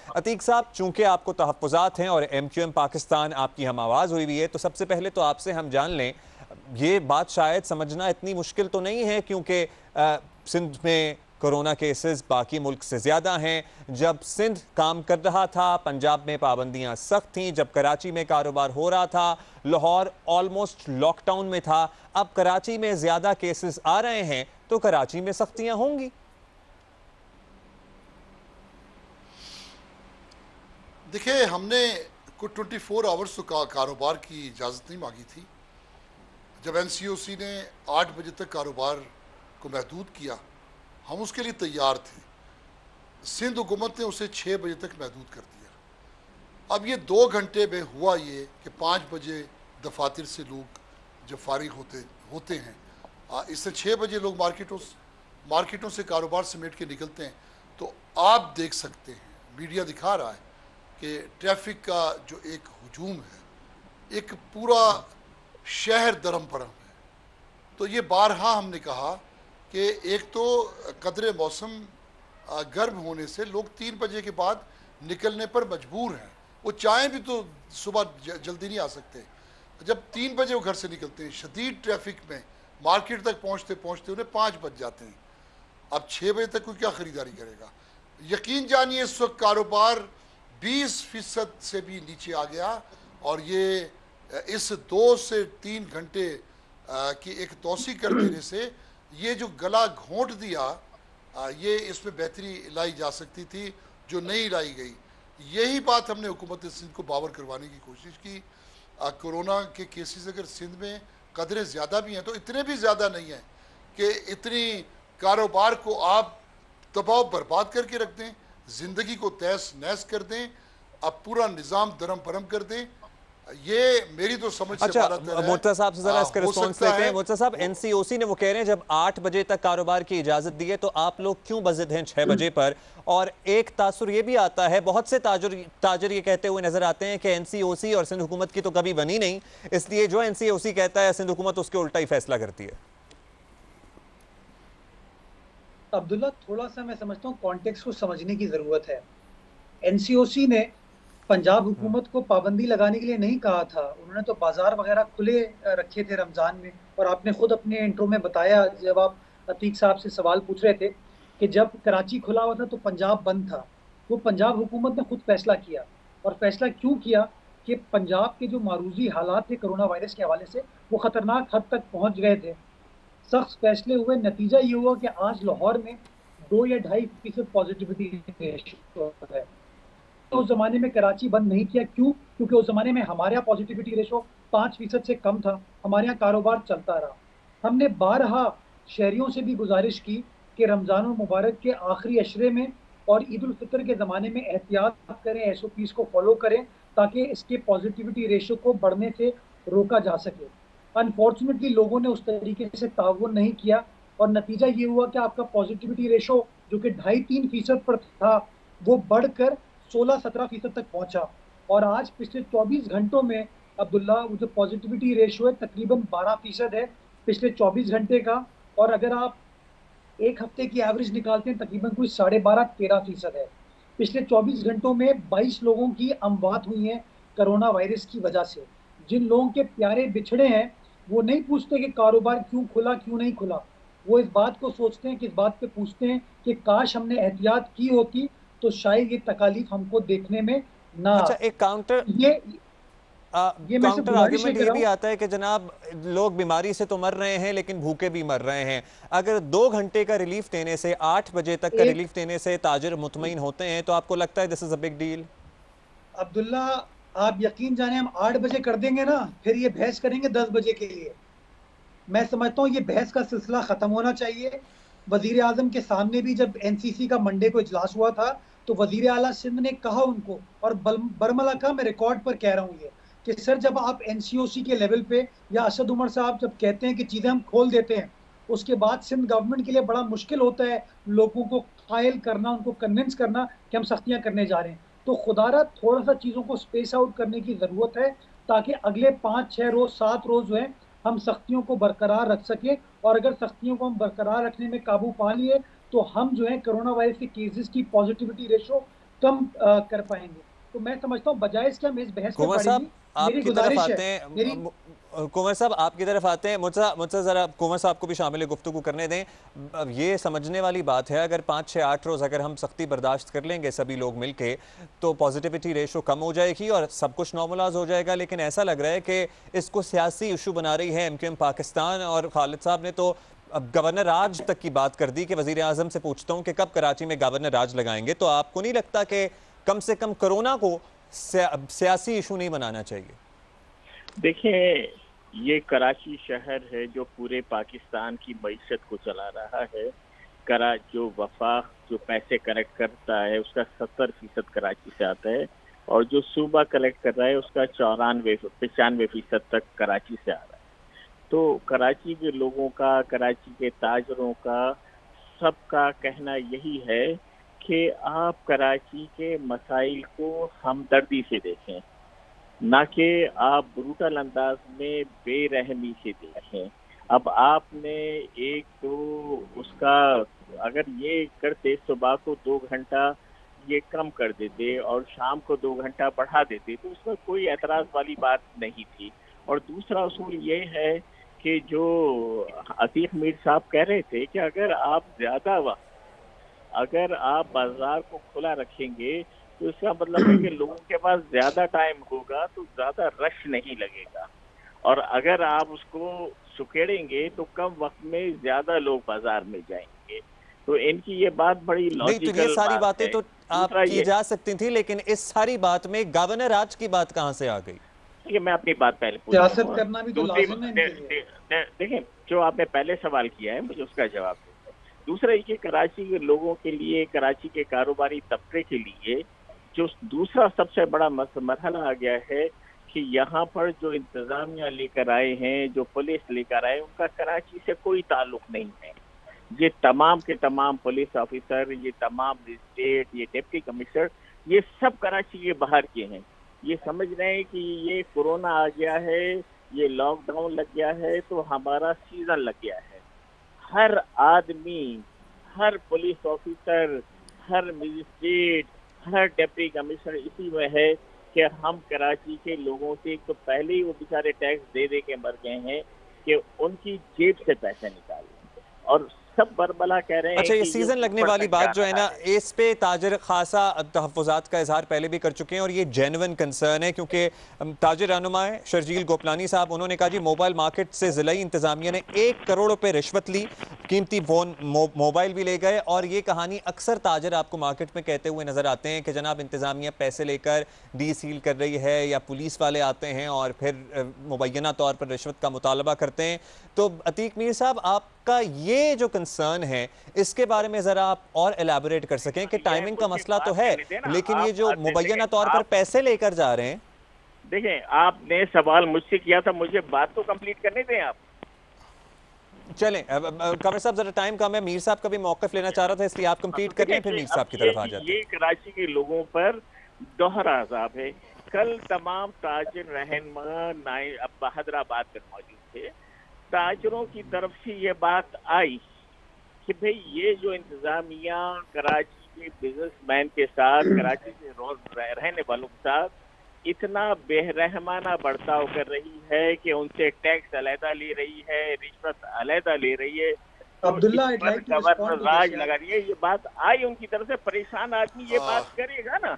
अतीक साहब, चूंकि आपको तहफ़्फ़ुज़ात हैं और MQM पाकिस्तान आपकी हम आवाज़ हुई हुई है, तो सबसे पहले तो आपसे हम जान लें, ये बात शायद समझना इतनी मुश्किल तो नहीं है, क्योंकि सिंध में कोरोना केसेस बाकी मुल्क से ज़्यादा हैं। जब सिंध काम कर रहा था, पंजाब में पाबंदियां सख्त थीं। जब कराची में कारोबार हो रहा था, लाहौर ऑलमोस्ट लॉकडाउन में था। अब कराची में ज़्यादा केसेस आ रहे हैं, तो कराची में सख्तियां होंगी। देखिए, हमने कोई 24 आवर्स का कारोबार की इजाज़त नहीं मांगी थी। जब NCOC ने 8 बजे तक कारोबार को महदूद किया, हम उसके लिए तैयार थे। सिंध हुकूमत ने उसे 6 बजे तक महदूद कर दिया। अब ये 2 घंटे में हुआ ये कि 5 बजे दफातर से लोग जब फारिग होते हैं, इससे 6 बजे लोग मार्केटों से कारोबार समेट के निकलते हैं। तो आप देख सकते हैं, मीडिया दिखा रहा है कि ट्रैफिक का जो एक हुजूम है, एक पूरा शहर दरम परम है। तो ये बारहा हमने कहा कि एक तो कदरे मौसम गर्म होने से लोग 3 बजे के बाद निकलने पर मजबूर हैं। वो चाहें भी तो सुबह जल्दी नहीं आ सकते। जब 3 बजे वो घर से निकलते हैं, शदीद ट्रैफिक में मार्केट तक पहुंचते पहुंचते उन्हें 5 बज जाते हैं। अब 6 बजे तक कोई क्या ख़रीदारी करेगा? यकीन जानिए, इस वक्त कारोबार 20% से भी नीचे आ गया। और ये इस 2 से 3 घंटे की एक तोसी कर देने से ये जो गला घोंट दिया, ये इसमें बेहतरी लाई जा सकती थी जो नहीं लाई गई। यही बात हमने हुकूमत सिंध को बावर करवाने की कोशिश की। कोरोना के केसेस अगर सिंध में कदरे ज़्यादा भी हैं तो इतने भी ज़्यादा नहीं हैं कि इतनी कारोबार को आप दबाव बर्बाद करके रख दें, ज़िंदगी को तहस नहस कर दें, अब पूरा निज़ाम दरम परम कर दें। ये मेरी तो समझ से अच्छा, बाहर है। मुर्तज़ा साहब से जरा इसका रिस्पॉन्स लेते हैं। मुर्तज़ा साहब, NCOC ने वो कह रहे हैं जब 8 बजे तक कारोबार की इजाजत दी है, तो आप लोग क्यों बज़िद हैं 6 बजे पर? और एक तासुर ये भी आता है, बहुत से ताजर ये कहते हुए नजर आते हैं कि NCOC और सिंध हुकूमत की तो कभी बनी नहीं, इसलिए जो NCOC कहता है सिंध हुकूमत उसके उल्टा ही फैसला करती है। अब्दुल्ला, थोड़ा सा मैं समझता हूँ कॉन्टेक्स्ट को समझने की जरूरत है। NCOC ने पंजाब हुकूमत को पाबंदी लगाने के लिए नहीं कहा था। उन्होंने तो बाजार वगैरह खुले रखे थे रमजान में। और आपने खुद अपने इंट्रो में बताया, जब आप अतीक साहब से सवाल पूछ रहे थे कि जब कराची खुला हुआ था तो पंजाब बंद था। वो पंजाब हुकूमत ने खुद फैसला किया। और फैसला क्यों किया कि पंजाब के जो मारूजी हालात थे कोरोना वायरस के हवाले से, वो खतरनाक हद तक पहुंच गए थे। सख्त फैसले हुए, नतीजा ये हुआ कि आज लाहौर में 2 या 2.5% पॉजिटिविटी रेशो है। तो उस जमाने में कराची बंद नहीं किया। क्यों? क्योंकि उस जमाने में हमारे यहाँ पॉजिटिविटी रेशो 5% से कम था, हमारे यहाँ कारोबार चलता रहा। हमने बारहा शहरियों से भी गुजारिश की कि रमजान मुबारक के आखिरी अशरे में और ईद उल फितर के ज़माने में एहतियात करें, SOPs को फॉलो करें, ताकि इसके पॉजिटिविटी रेशो को बढ़ने से रोका जा सके। अनफॉर्चुनेटली लोगों ने उस तरीके से ताउन नहीं किया और नतीजा ये हुआ कि आपका पॉजिटिविटी रेशो जो कि 2.5-3% पर था, वो बढ़कर 16-17% तक पहुंचा। और आज पिछले 24 घंटों में अब्दुल्ला, वो जो पॉजिटिविटी रेशो है तकरीबन 12% है पिछले 24 घंटे का। और अगर आप एक हफ्ते की एवरेज निकालते हैं, तकरीबन कोई 12.5-13% है। पिछले 24 घंटों में 22 लोगों की अमवात हुई है कोरोना वायरस की वजह से। जिन लोगों के प्यारे बिछड़े हैं, वो नहीं पूछते कि कारोबार क्यों खुला, क्यों नहीं खुला। वो इस बात को सोचते हैं कि इस बात पे पूछते हैं कि काश हमने एहतियात की होती तो शायद ये तकलीफ हमको देखने में ना अच्छा, एक काउंटर मैं से काउंटर गुजारिश आर्ग्यूमेंट कर ये रहा भी हूँ। आता है कि जनाब, लोग बीमारी से तो मर रहे हैं लेकिन भूखे भी मर रहे हैं। अगर 2 घंटे का रिलीफ देने से, 8 बजे तक का एक रिलीफ देने से ताजिर मुतमईन होते हैं, तो आपको लगता है this is a big deal? Abdullah, आप यकीन जाने हम 8 बजे कर देंगे ना, फिर ये बहस करेंगे 10 बजे के लिए। मैं समझता हूँ ये बहस का सिलसिला खत्म होना चाहिए। वजीर आजम के सामने भी जब NCC का मंडे को इजलास हुआ था, तो वजीर आला सिंध ने कहा उनको, और बरमला का मैं रिकॉर्ड पर कह रहा हूँ ये, कि सर जब आप NCOC के लेवल पे या असद उमर साहब जब कहते हैं कि चीजें हम खोल देते हैं, उसके बाद सिंध गवर्नमेंट के लिए बड़ा मुश्किल होता है लोगों को कायल करना, उनको कन्विंस करना कि हम सख्तियां करने जा रहे हैं। तो खुदारा थोड़ा सा चीजों को स्पेस आउट करने की जरूरत है, ताकि अगले 5-6 रोज 7 रोज जो है हम सख्तियों को बरकरार रख सके। और अगर सख्तियों को हम बरकरार रखने में काबू पा लिए, तो हम जो है कोरोना वायरस के केसेस की पॉजिटिविटी रेशो तो हम कर पाएंगे। तो मैं समझता हूँ बजाय इसके हम इस बहस में कुंवर पड़ेंगे। साहब मेरी आपकी तरफ गुजारिश है, आते हैं, मेरी कुंवर साहब आपकी तरफ आते हैं, मुझसे ज़रा कुंवर साहब को भी शामिल गुफ्तगू करने दें। अब ये समझने वाली बात है, अगर 5, 6, 8 रोज़ अगर हम सख्ती बर्दाश्त कर लेंगे सभी लोग मिल के, तो पॉजिटिविटी रेशो कम हो जाएगी और सब कुछ नॉर्मलाइज हो जाएगा। लेकिन ऐसा लग रहा है कि इसको सियासी इशू बना रही है MQM पाकिस्तान, और खालिद साहब ने तो अब गवर्नर राज तक की बात कर दी कि वज़ीर आज़म से पूछता हूँ कि कब कराची में गवर्नर राज लगाएंगे। तो आपको नहीं लगता कि कम से कम कोरोना को सियासी इशू नहीं बनाना चाहिए? देखिए, ये कराची शहर है जो पूरे पाकिस्तान की मईशत को चला रहा है। जो वफाक जो पैसे कलेक्ट करता है उसका 70% कराची से आता है, और जो सूबा कलेक्ट कर रहा है उसका 95% तक कराची से आ रहा है। तो कराची के लोगों का, कराची के ताजरों का, सबका कहना यही है कि आप कराची के मसाइल को हमदर्दी से देखें, ना कि आप ब्रूटल अंदाज में बेरहमी से देखें। अब आपने एक तो उसका अगर ये करते, सुबह को 2 घंटा ये कम कर देते और शाम को 2 घंटा बढ़ा देते, तो उसमें कोई एतराज़ वाली बात नहीं थी। और दूसरा उसूल ये है कि जो अतीक मीर साहब कह रहे थे कि अगर आप बाजार को खुला रखेंगे तो इसका मतलब है कि लोगों के पास ज्यादा टाइम होगा तो ज्यादा रश नहीं लगेगा, और अगर आप उसको सुकेड़ेंगे तो कम वक्त में ज्यादा लोग बाजार में जाएंगे। तो इनकी ये बात बड़ी लॉजिकल नहीं, तो ये सारी बातें तो आप की जा सकती थी, लेकिन इस सारी बात में गवर्नर राज की बात कहां से आ गई? देखिए, मैं अपनी बात पहले सियासत करना भी तो लाजिम है। देखिए, जो आपने पहले सवाल किया है मुझे उसका जवाब दें। दूसरा ये कि कराची के लोगों के लिए, कराची के कारोबारी तबके के लिए जो दूसरा सबसे बड़ा मरहला आ गया है कि यहाँ पर जो इंतजामिया लेकर आए हैं, जो पुलिस लेकर आए, उनका कराची से कोई ताल्लुक नहीं है। ये तमाम के तमाम पुलिस ऑफिसर, ये तमाम मजिस्ट्रेट, ये डिप्टी कमिश्नर, ये सब कराची के बाहर के हैं। ये समझ रहे हैं कि ये कोरोना आ गया है, ये लॉकडाउन लग गया है, तो हमारा सीजन लग गया है। हर आदमी, हर पुलिस ऑफिसर, हर मजिस्ट्रेट, हर डिप्टी कमिश्नर इसी में है कि हम कराची के लोगों से तो पहले ही वो बेचारे टैक्स दे दे के मर गए हैं कि उनकी जेब से पैसे निकालें, और सब बरबला कह रहे हैं। अच्छा, ये सीजन लगने वाली बात जो है ना, इस पे ताजिर खासा तहफ़्फ़ुज़ात का इजहार पहले भी कर चुके हैं, और ये जेन्युइन कंसर्न है, क्योंकि ताजिर रहनुमा शर्जील गोपलानी साहब, उन्होंने कहा जी मोबाइल मार्केट से ज़िलाई इंतज़ामिया ने 1 करोड़ रुपए रिश्वत ली, कीमती फ़ोन मोबाइल भी ले गए। और ये कहानी अक्सर ताजिर आपको मार्केट में कहते हुए नज़र आते हैं कि जनाब इंतज़ामिया पैसे लेकर डी सील कर रही है, या पुलिस वाले आते हैं और फिर मुबैना तौर पर रिश्वत का मुतालबा करते हैं। तो अतीक मीर साहब, आपका ये जो कंसर्न है इसके बारे में ज़रा आप और एलैबोरेट कर सकें कि टाइमिंग का मसला तो है, लेकिन ये जो मुबैना तौर पर पैसे लेकर जा रहे हैं। देखें, आपने सवाल मुझसे किया था, मुझे बात तो कंप्लीट करने दें आप। चलें, कमर साहब जरा टाइम कम है, मीर साहब का भी मौक़िफ़ लेना चाह रहा था, इसलिए आप कंप्लीट कर लें, फिर मीर साहब की तरफ आ जाते हैं। ये कराची के लोगों पर दोहरा अज़ाब है। कल तमाम ताजिर रहनुमा हैदराबाद में मौजूद थे। ताजिरों की तरफ से ये बात आई कि भाई ये जो इंतजामिया कराची के बिजनेसमैन के साथ, कराची के रोज रहने वालों के साथ इतना बेरहमाना बर्ताव कर रही है कि उनसे टैक्स अलहदा ले रही है, रिश्वत अलहदा ले रही है, अब्दुल्ला गवर्नर राज लगा रही है। ये बात आई उनकी तरफ से। परेशान आदमी ये बात करेगा ना,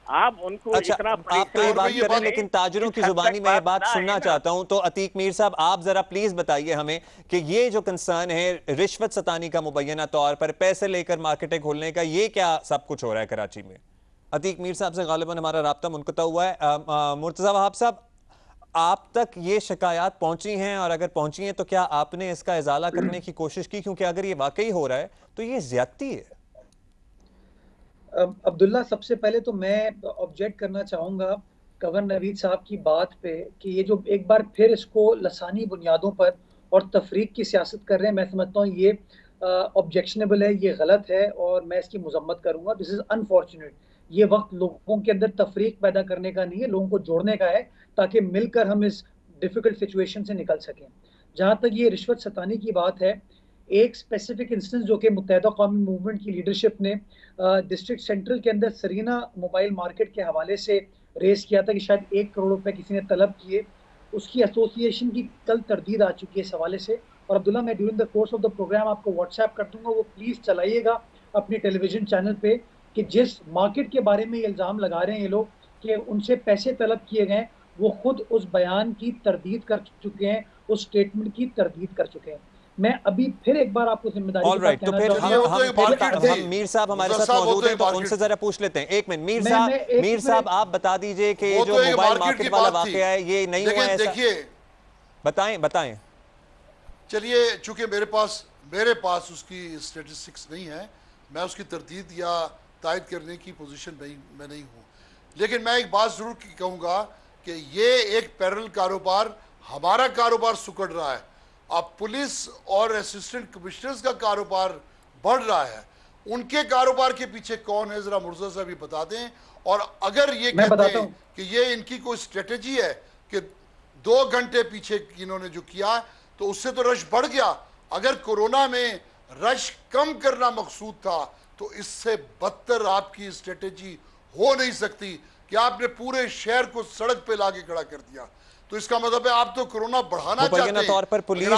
आप उनको अच्छा, इतना आप तो ये बात कर रहे हैं, लेकिन ताजिरों की जुबानी में ये बात सुनना चाहता हूं। तो अतीक मीर साहब, आप जरा प्लीज बताइए हमें कि ये जो कंसर्न है रिश्वत सतानी का, मुबैना तौर पर पैसे लेकर मार्केटें खोलने का, ये क्या सब कुछ हो रहा है कराची में? अतीक मीर साहब से गालिबन हमारा राब्ता मुनक़ता हुआ है। मुर्तज़ा वहाब साहब, आप तक ये शिकायत पहुंची हैं, और अगर पहुंची हैं तो क्या आपने इसका इजाला करने की कोशिश की? क्योंकि अगर ये वाकई हो रहा है तो ये ज्यादती है। अब्दुल्ला, सबसे पहले तो मैं ऑब्जेक्ट करना चाहूँगा गवर्नर नवीद साहब की बात पे कि ये जो एक बार फिर इसको लसानी बुनियादों पर और तफरीक की सियासत कर रहे हैं, मैं समझता हूँ ये ऑब्जेक्शनेबल है, ये गलत है, और मैं इसकी मजम्मत करूँगा। This is unfortunate. ये वक्त लोगों के अंदर तफरीक पैदा करने का नहीं है, लोगों को जोड़ने का है, ताकि मिलकर हम इस डिफ़िकल्ट सिचुएशन से निकल सकें। जहाँ तक ये रिश्वत सतानी की बात है, एक स्पेसिफिक इंस्टेंस जो कि मुत्तहिदा कौमी मूवमेंट की लीडरशिप ने डिस्ट्रिक्ट सेंट्रल के अंदर सरीना मोबाइल मार्केट के हवाले से रेस किया था कि शायद 1 करोड़ रुपए किसी ने तलब किए, उसकी एसोसिएशन की कल तरदीद आ चुकी है इस हवाले से। और अब्दुल्ला, मैं during the course of the program आपको व्हाट्सएप कर दूंगा, वो प्लीज़ चलाइएगा अपने टेलीविजन चैनल पे कि जिस मार्केट के बारे में ये इल्ज़ाम लगा रहे हैं ये लोग कि उनसे पैसे तलब किए गए, वो खुद उस बयान की तरदीद कर चुके हैं, उस स्टेटमेंट की तरदीद कर चुके हैं। मैं अभी फिर एक बार आपको जिम्मेदारी ऑल राइट, तो फिर हम मीर साहब हमारे साथ मौजूद हैं, तो उनसे जरा पूछ लेते हैं। एक मिनट मीर साहब आप बता दीजिए कि जो मोबाइल मार्केट वाला वाकया है ये नहीं हुआ है, देखिए बताएं। चलिए, चूंकि मेरे पास उसकी स्टेटिस्टिक्स नहीं है, मैं उसकी तरदीद या तायद करने की पोजीशन में नहीं हूँ, लेकिन मैं एक बात जरूर कहूँगा कि ये एक पैरेलल कारोबार, हमारा कारोबार सुकड़ रहा है, अब पुलिस और असिस्टेंट कमिश्नर्स का कारोबार बढ़ रहा है, उनके कारोबार के पीछे कौन है जरा मुर्जा साहब भी बता दें। और अगर ये कहते हैं कि ये इनकी कोई स्ट्रेटेजी है कि 2 घंटे पीछे इन्होंने जो किया तो उससे तो रश बढ़ गया, अगर कोरोना में रश कम करना मकसूद था तो इससे बदतर आपकी स्ट्रेटेजी हो नहीं सकती कि आपने पूरे शहर को सड़क पे लाके खड़ा कर दिया। तो इसका मतलब है आप तो कोरोना बढ़ाना चाहते हैं। तौर पर पुलिस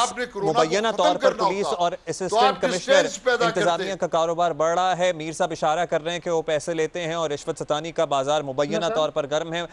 और असिस्टेंट कमिश्नर इंतजामिया का कारोबार बढ़ रहा है। मीर साहब इशारा कर रहे हैं कि वो पैसे लेते हैं और रिश्वत सतानी का बाजार मुबैना तौर पर गर्म है।